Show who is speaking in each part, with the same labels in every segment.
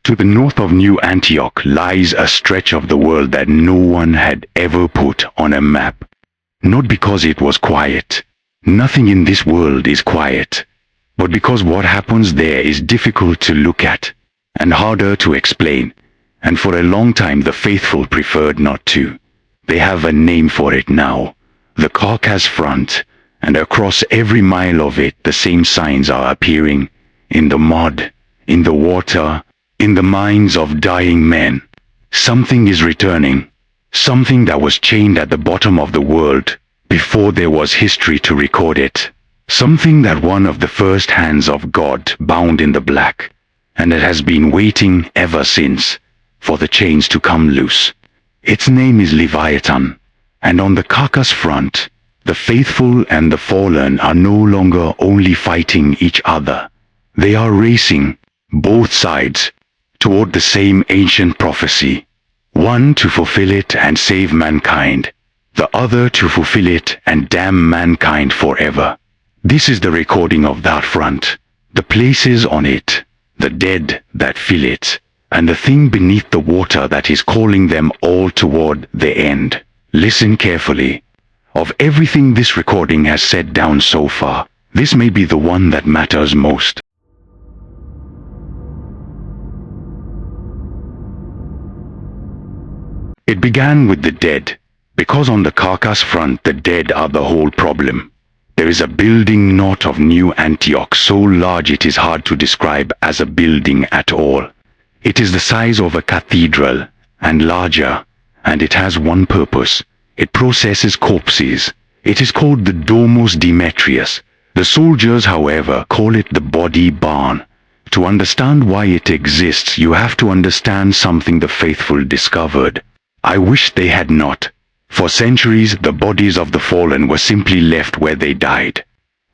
Speaker 1: To the north of New Antioch lies a stretch of the world that no one had ever put on a map. Not because it was quiet. Nothing in this world is quiet. But because what happens there is difficult to look at, and harder to explain, and for a long time the faithful preferred not to. They have a name for it now, the Carcass Front, and across every mile of it the same signs are appearing, in the mud, in the water, in the minds of dying men. Something is returning, something that was chained at the bottom of the world, before there was history to record it. Something that one of the first hands of God bound in the black, and it has been waiting ever since, for the chains to come loose. Its name is Leviathan, and on the Carcass Front, the faithful and the fallen are no longer only fighting each other. They are racing, both sides, toward the same ancient prophecy. One to fulfill it and save mankind, the other to fulfill it and damn mankind forever. This is the recording of that front, the places on it, the dead that fill it, and the thing beneath the water that is calling them all toward the end. Listen carefully. Of everything this recording has set down so far, this may be the one that matters most. It began with the dead, because on the Carcass Front the dead are the whole problem. There is a building north of New Antioch so large it is hard to describe as a building at all. It is the size of a cathedral, and larger, and it has one purpose. It processes corpses. It is called the Domus Demetrius. The soldiers, however, call it the body barn. To understand why it exists, you have to understand something the faithful discovered. I wish they had not. For centuries, the bodies of the fallen were simply left where they died,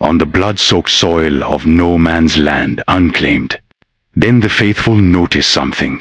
Speaker 1: on the blood-soaked soil of no man's land, unclaimed. Then the faithful noticed something.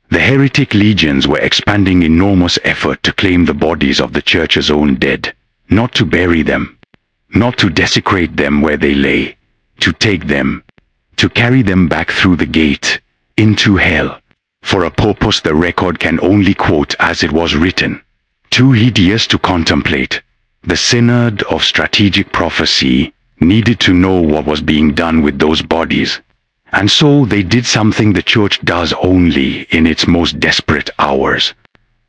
Speaker 1: The heretic legions were expanding enormous effort to claim the bodies of the church's own dead, not to bury them, not to desecrate them where they lay, to take them, to carry them back through the gate, into hell, for a purpose the record can only quote as it was written. Too hideous to contemplate. The Synod of Strategic Prophecy needed to know what was being done with those bodies. And so they did something the church does only in its most desperate hours.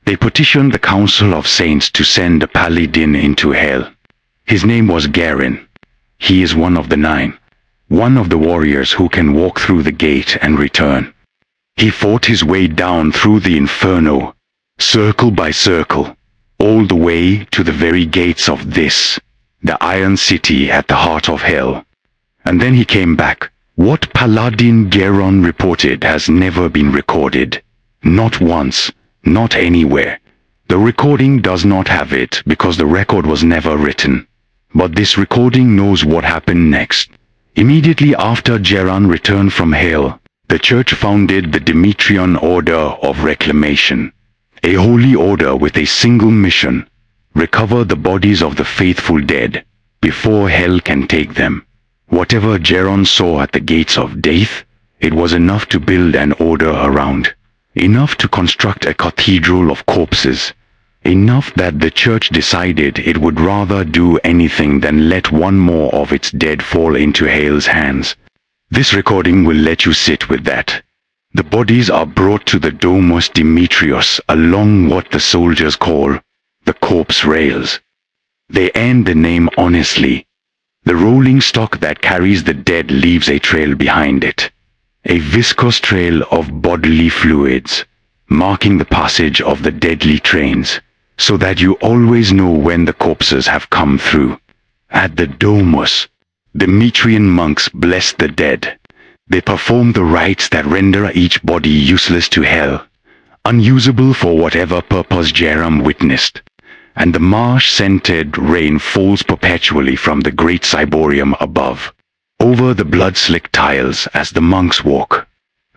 Speaker 1: They petitioned the Council of Saints to send a paladin into hell. His name was Garin. He is one of the 9. One of the warriors who can walk through the gate and return. He fought his way down through the inferno, circle by circle, all the way to the very gates of this, the Iron City at the heart of hell. And then he came back. What Paladin Garon reported has never been recorded. Not once, not anywhere. The recording does not have it because the record was never written. But this recording knows what happened next. Immediately after Geron returned from hell, the church founded the Demetrian Order of Reclamation. A holy order with a single mission: recover the bodies of the faithful dead, before hell can take them. Whatever Geron saw at the gates of death, it was enough to build an order around. Enough to construct a cathedral of corpses. Enough that the church decided it would rather do anything than let one more of its dead fall into hell's hands. This recording will let you sit with that. The bodies are brought to the Domus Demetrius along what the soldiers call the corpse rails. They earn the name honestly. The rolling stock that carries the dead leaves a trail behind it. A viscous trail of bodily fluids, marking the passage of the deadly trains, so that you always know when the corpses have come through. At the Domus, Demetrian monks bless the dead. They perform the rites that render each body useless to hell, unusable for whatever purpose Jerem witnessed. And the marsh-scented rain falls perpetually from the great ciborium above, over the blood-slicked tiles as the monks walk.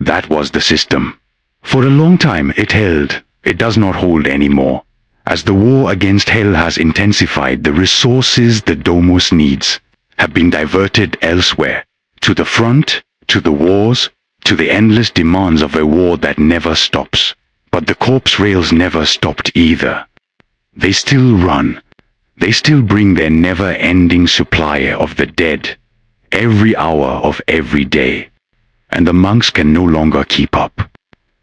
Speaker 1: That was the system. For a long time it held. It does not hold anymore. As the war against hell has intensified, the resources the Domus needs have been diverted elsewhere, to the front, to the wars, to the endless demands of a war that never stops. But the corpse rails never stopped either. They still run. They still bring their never-ending supply of the dead, every hour of every day. And the monks can no longer keep up.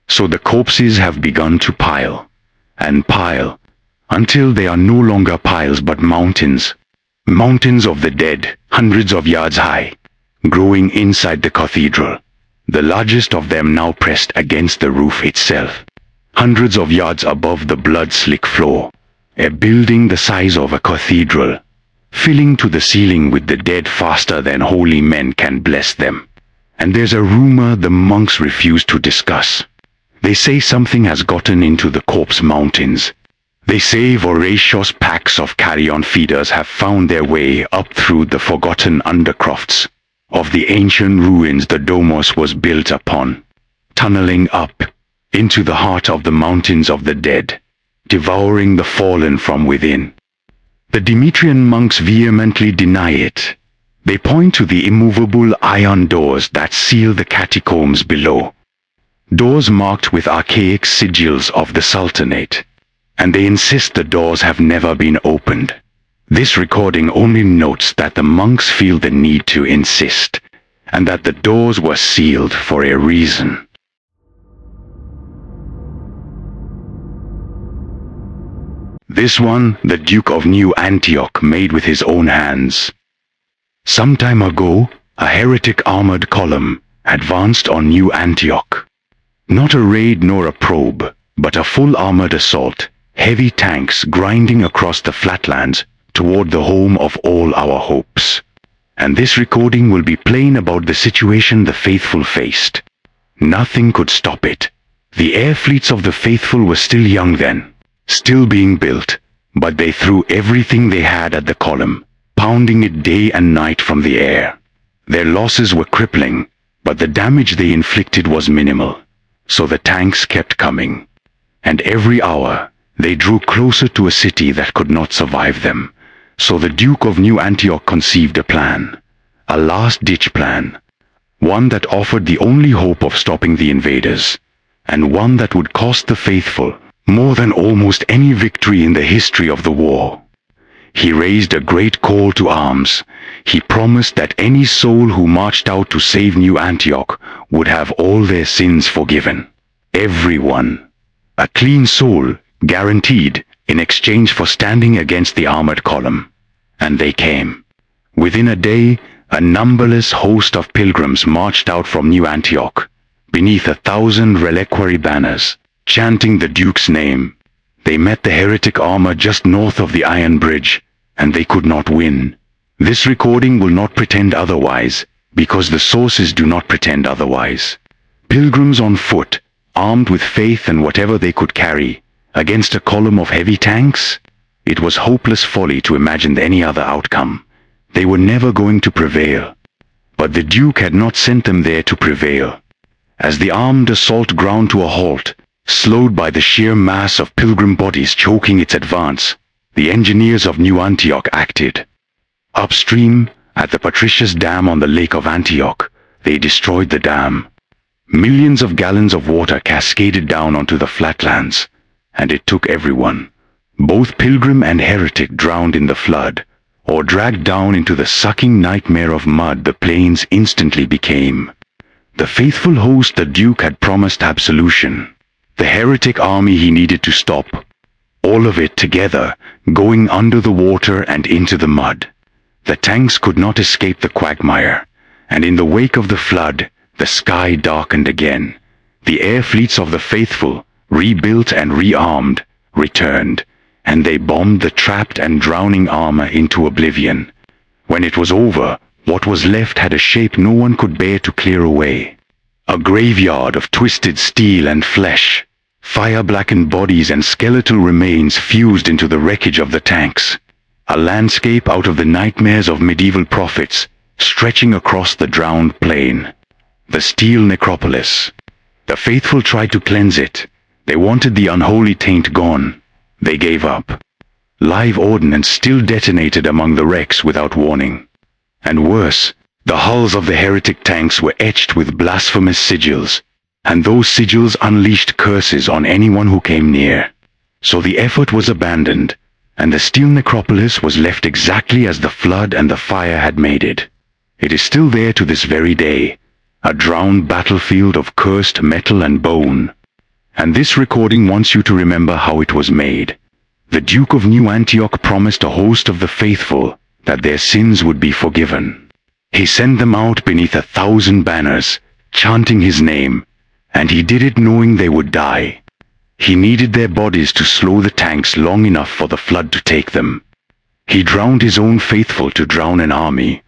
Speaker 1: So the corpses have begun to pile, and pile, until they are no longer piles but mountains. Mountains of the dead, hundreds of yards high, growing inside the cathedral, the largest of them now pressed against the roof itself, hundreds of yards above the blood-slick floor. A building the size of a cathedral, filling to the ceiling with the dead faster than holy men can bless them. And there's a rumor the monks refuse to discuss. They say something has gotten into the corpse mountains. They say voracious packs of carrion feeders have found their way up through the forgotten undercrofts of the ancient ruins the Tuomas was built upon, tunneling up into the heart of the mountains of the dead, devouring the fallen from within. The Demetrian monks vehemently deny it. They point to the immovable iron doors that seal the catacombs below, doors marked with archaic sigils of the Sultanate, and they insist the doors have never been opened. This recording only notes that the monks feel the need to insist, and that the doors were sealed for a reason. This one, the Duke of New Antioch made with his own hands. Some time ago, a heretic armored column advanced on New Antioch. Not a raid nor a probe, but a full armored assault, heavy tanks grinding across the flatlands toward the home of all our hopes. And this recording will be plain about the situation the faithful faced. Nothing could stop it. The air fleets of the faithful were still young then, still being built, but they threw everything they had at the column, pounding it day and night from the air. Their losses were crippling, but the damage they inflicted was minimal, so the tanks kept coming. And every hour, they drew closer to a city that could not survive them. So the Duke of New Antioch conceived a plan, a last-ditch plan, one that offered the only hope of stopping the invaders, and one that would cost the faithful more than almost any victory in the history of the war. He raised a great call to arms. He promised that any soul who marched out to save New Antioch would have all their sins forgiven. Everyone. A clean soul, guaranteed, in exchange for standing against the armored column. And they came. Within a day, a numberless host of pilgrims marched out from New Antioch, beneath 1,000 reliquary banners, chanting the Duke's name. They met the heretic armor just north of the Iron Bridge, and they could not win. This recording will not pretend otherwise, because the sources do not pretend otherwise. Pilgrims on foot, armed with faith and whatever they could carry, against a column of heavy tanks? It was hopeless folly to imagine any other outcome. They were never going to prevail. But the Duke had not sent them there to prevail. As the armed assault ground to a halt, slowed by the sheer mass of pilgrim bodies choking its advance, the engineers of New Antioch acted. Upstream, at the Patricius Dam on the Lake of Antioch, they destroyed the dam. Millions of gallons of water cascaded down onto the flatlands, and it took everyone, both pilgrim and heretic, drowned in the flood, or dragged down into the sucking nightmare of mud the plains instantly became. The faithful host the Duke had promised absolution. The heretic army he needed to stop. All of it together, going under the water and into the mud. The tanks could not escape the quagmire, and in the wake of the flood, the sky darkened again. The air fleets of the faithful, rebuilt and rearmed, returned, and they bombed the trapped and drowning armor into oblivion. When it was over, what was left had a shape no one could bear to clear away. A graveyard of twisted steel and flesh, fire-blackened bodies and skeletal remains fused into the wreckage of the tanks. A landscape out of the nightmares of medieval prophets, stretching across the drowned plain. The steel necropolis. The faithful tried to cleanse it. They wanted the unholy taint gone. They gave up. Live ordnance still detonated among the wrecks without warning. And worse, The hulls of the heretic tanks were etched with blasphemous sigils, and those sigils unleashed curses on anyone who came near. So the effort was abandoned, and the steel necropolis was left exactly as the flood and the fire had made it. It is still there to this very day, a drowned battlefield of cursed metal and bone. And this recording wants you to remember how it was made. The Duke of New Antioch promised a host of the faithful that their sins would be forgiven. He sent them out beneath 1,000 banners, chanting his name, and he did it knowing they would die. He needed their bodies to slow the tanks long enough for the flood to take them. He drowned his own faithful to drown an army.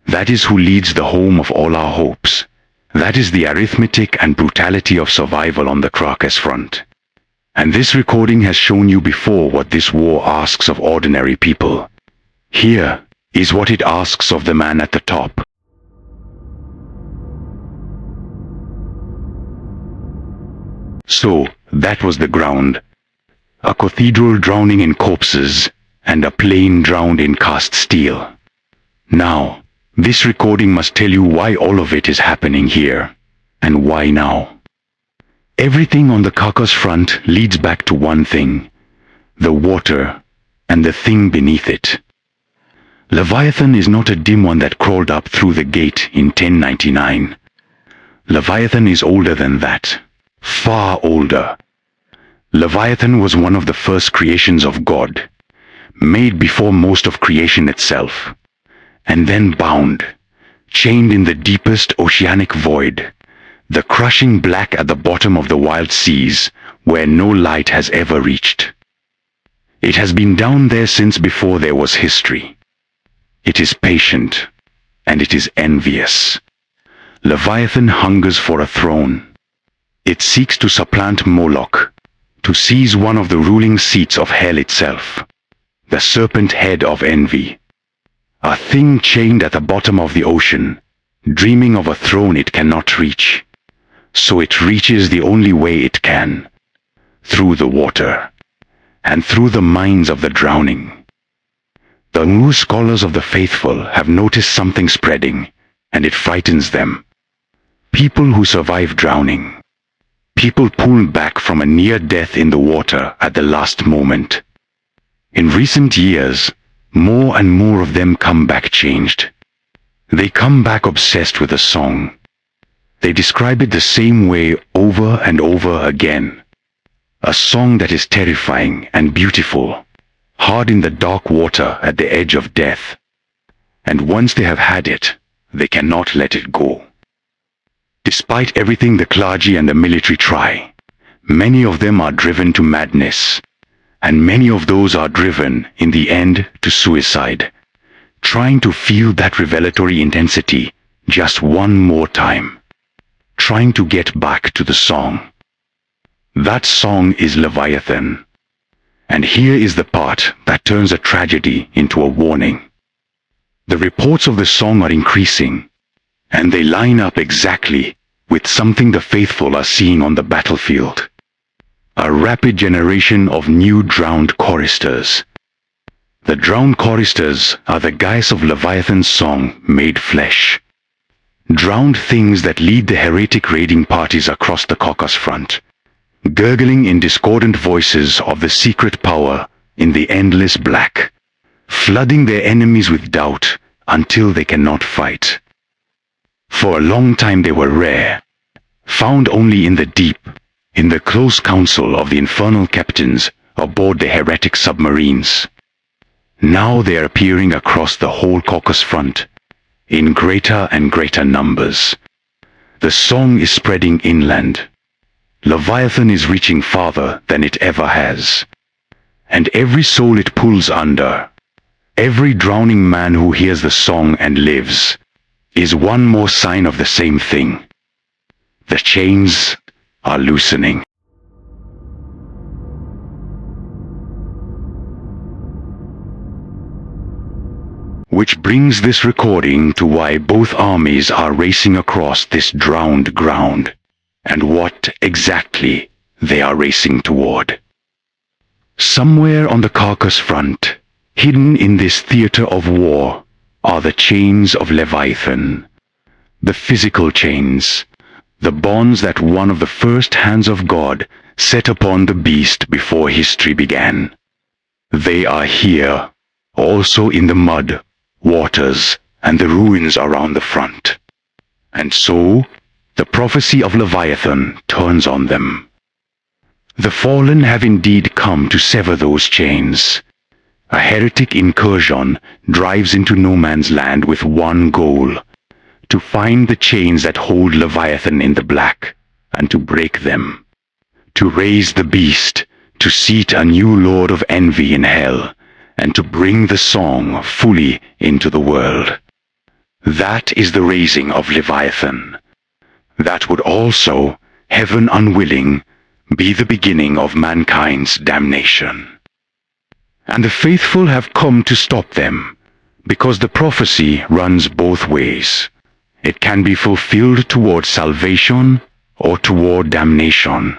Speaker 1: That is who leads the home of all our hopes. That is the arithmetic and brutality of survival on the Carcass Front. And this recording has shown you before what this war asks of ordinary people. Here is what it asks of the man at the top. So, that was the ground. A cathedral drowning in corpses, and a plane drowned in cast steel. Now, this recording must tell you why all of it is happening here, and why now. Everything on the Carcass Front leads back to one thing: the water, and the thing beneath it. Leviathan is not a dim one that crawled up through the gate in 1099. Leviathan is older than that. Far older. Leviathan was one of the first creations of God, made before most of creation itself, and then bound, chained in the deepest oceanic void, the crushing black at the bottom of the wild seas, where no light has ever reached. It has been down there since before there was history. It is patient, and it is envious. Leviathan hungers for a throne. It seeks to supplant Moloch, to seize one of the ruling seats of hell itself, the serpent head of envy. A thing chained at the bottom of the ocean, dreaming of a throne it cannot reach. So it reaches the only way it can, through the water, and through the minds of the drowning. The new scholars of the faithful have noticed something spreading, and it frightens them. People who survive drowning. People pulled back from a near death in the water at the last moment. In recent years, more and more of them come back changed. They come back obsessed with a song. They describe it the same way over and over again. A song that is terrifying and beautiful, hard in the dark water at the edge of death. And once they have had it, they cannot let it go. Despite everything the clergy and the military try, many of them are driven to madness, and many of those are driven, in the end, to suicide, trying to feel that revelatory intensity just one more time, trying to get back to the song. That song is Leviathan. And here is the part that turns a tragedy into a warning. The reports of the song are increasing, and they line up exactly with something the faithful are seeing on the battlefield. A rapid generation of new drowned choristers. The drowned choristers are the guys of Leviathan's song made flesh. Drowned things that lead the heretic raiding parties across the Carcass Front, gurgling in discordant voices of the secret power in the endless black, flooding their enemies with doubt until they cannot fight. For a long time they were rare, found only in the deep, in the close council of the infernal captains aboard the heretic submarines. Now they are appearing across the whole Carcass Front, in greater and greater numbers. The song is spreading inland. Leviathan is reaching farther than it ever has. And every soul it pulls under, every drowning man who hears the song and lives, is one more sign of the same thing. The chains are loosening. Which brings this recording to why both armies are racing across this drowned ground, and what exactly they are racing toward. Somewhere on the Carcass Front, hidden in this theater of war, are the chains of Leviathan, the physical chains, the bonds that one of the first hands of God set upon the beast before history began. They are here, also in the mud, waters, and the ruins around the front. And so, the prophecy of Leviathan turns on them. The fallen have indeed come to sever those chains. A heretic incursion drives into no man's land with one goal: to find the chains that hold Leviathan in the black, and to break them. To raise the beast, to seat a new lord of envy in hell, and to bring the song fully into the world. That is the raising of Leviathan. That would also, heaven unwilling, be the beginning of mankind's damnation. And the faithful have come to stop them, because the prophecy runs both ways. It can be fulfilled toward salvation or toward damnation,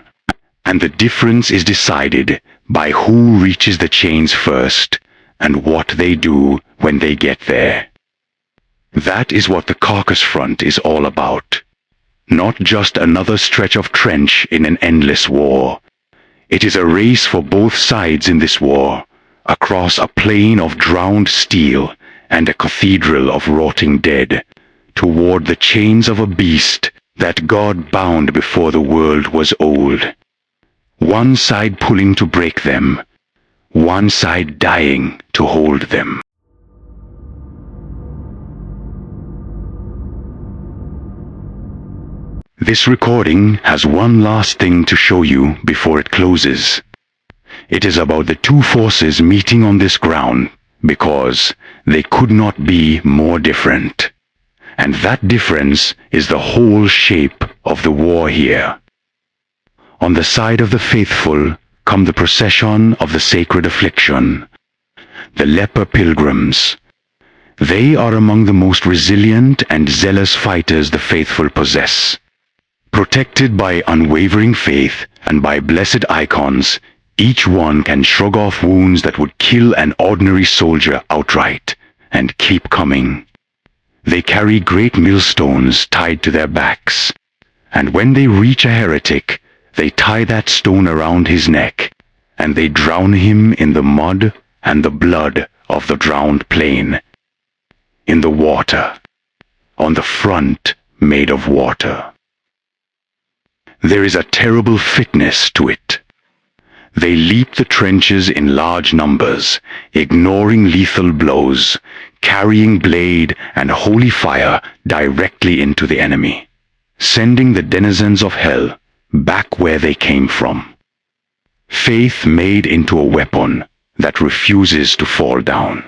Speaker 1: and the difference is decided by who reaches the chains first and what they do when they get there. That is what the Carcass Front is all about. Not just another stretch of trench in an endless war. It is a race for both sides in this war, across a plain of drowned steel and a cathedral of rotting dead, toward the chains of a beast that God bound before the world was old. One side pulling to break them, one side dying to hold them. This recording has one last thing to show you before it closes. It is about the two forces meeting on this ground because they could not be more different. And that difference is the whole shape of the war here. On the side of the faithful come the procession of the sacred affliction, the leper pilgrims. They are among the most resilient and zealous fighters the faithful possess. Protected by unwavering faith and by blessed icons, each one can shrug off wounds that would kill an ordinary soldier outright, and keep coming. They carry great millstones tied to their backs, and when they reach a heretic, they tie that stone around his neck, and they drown him in the mud and the blood of the drowned plain. In the water, on the front made of water. There is a terrible fitness to it. They leap the trenches in large numbers, ignoring lethal blows, carrying blade and holy fire directly into the enemy, sending the denizens of hell back where they came from. Faith made into a weapon that refuses to fall down.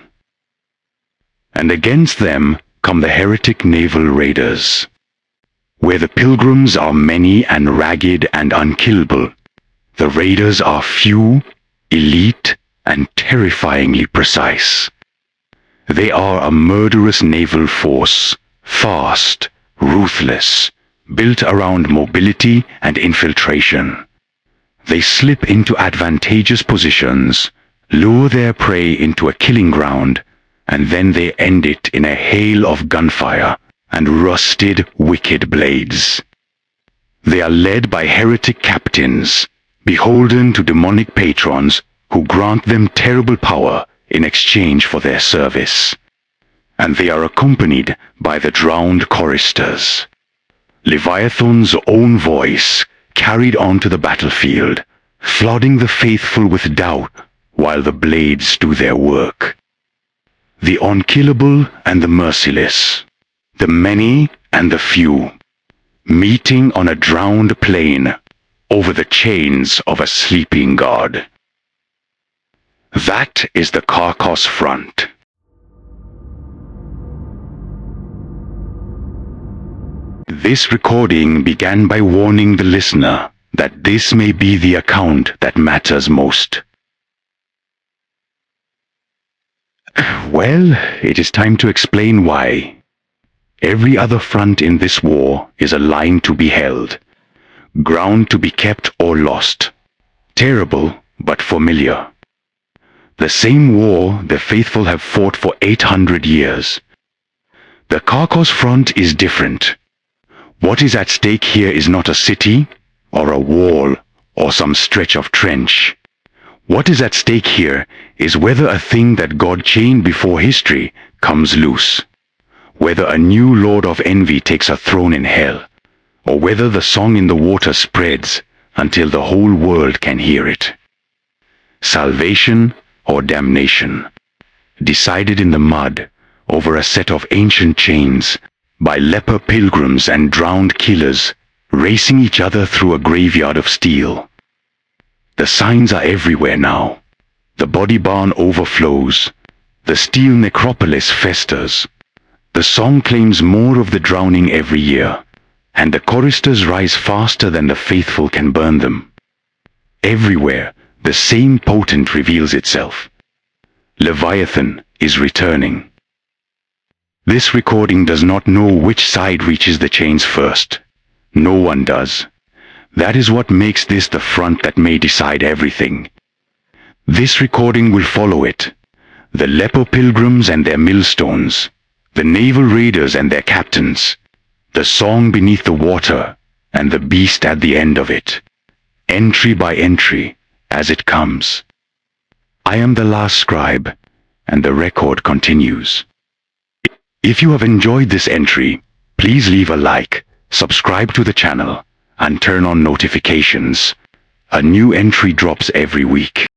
Speaker 1: And against them come the heretic naval raiders. Where the pilgrims are many and ragged and unkillable, the raiders are few, elite, and terrifyingly precise. They are a murderous naval force, fast, ruthless, built around mobility and infiltration. They slip into advantageous positions, lure their prey into a killing ground, and then they end it in a hail of gunfire and rusted, wicked blades. They are led by heretic captains, beholden to demonic patrons who grant them terrible power in exchange for their service. And they are accompanied by the drowned choristers, Leviathan's own voice carried onto the battlefield, flooding the faithful with doubt while the blades do their work. The unkillable and the merciless, the many and the few, meeting on a drowned plain over the chains of a sleeping god. That is the Carcass Front. This recording began by warning the listener that this may be the account that matters most. Well, it is time to explain why. Every other front in this war is a line to be held, ground to be kept or lost. Terrible, but familiar. The same war the faithful have fought for 800 years, The Carcass Front is different. What is at stake here is not a city, or a wall, or some stretch of trench. What is at stake here is whether a thing that God chained before history comes loose, whether a new Lord of Envy takes a throne in hell, or whether the song in the water spreads until the whole world can hear it. Salvation or damnation, decided in the mud over a set of ancient chains by leper pilgrims and drowned killers racing each other through a graveyard of steel. The signs are everywhere now. The body barn overflows. The steel necropolis festers. The song claims more of the drowning every year, and the choristers rise faster than the faithful can burn them. Everywhere, the same potent reveals itself. Leviathan is returning. This recording does not know which side reaches the chains first. No one does. That is what makes this the front that may decide everything. This recording will follow it. The leper pilgrims and their millstones. The naval raiders and their captains. The song beneath the water, and the beast at the end of it. Entry by entry, as it comes. I am the last scribe, and the record continues. If you have enjoyed this entry, please leave a like, subscribe to the channel, and turn on notifications. A new entry drops every week.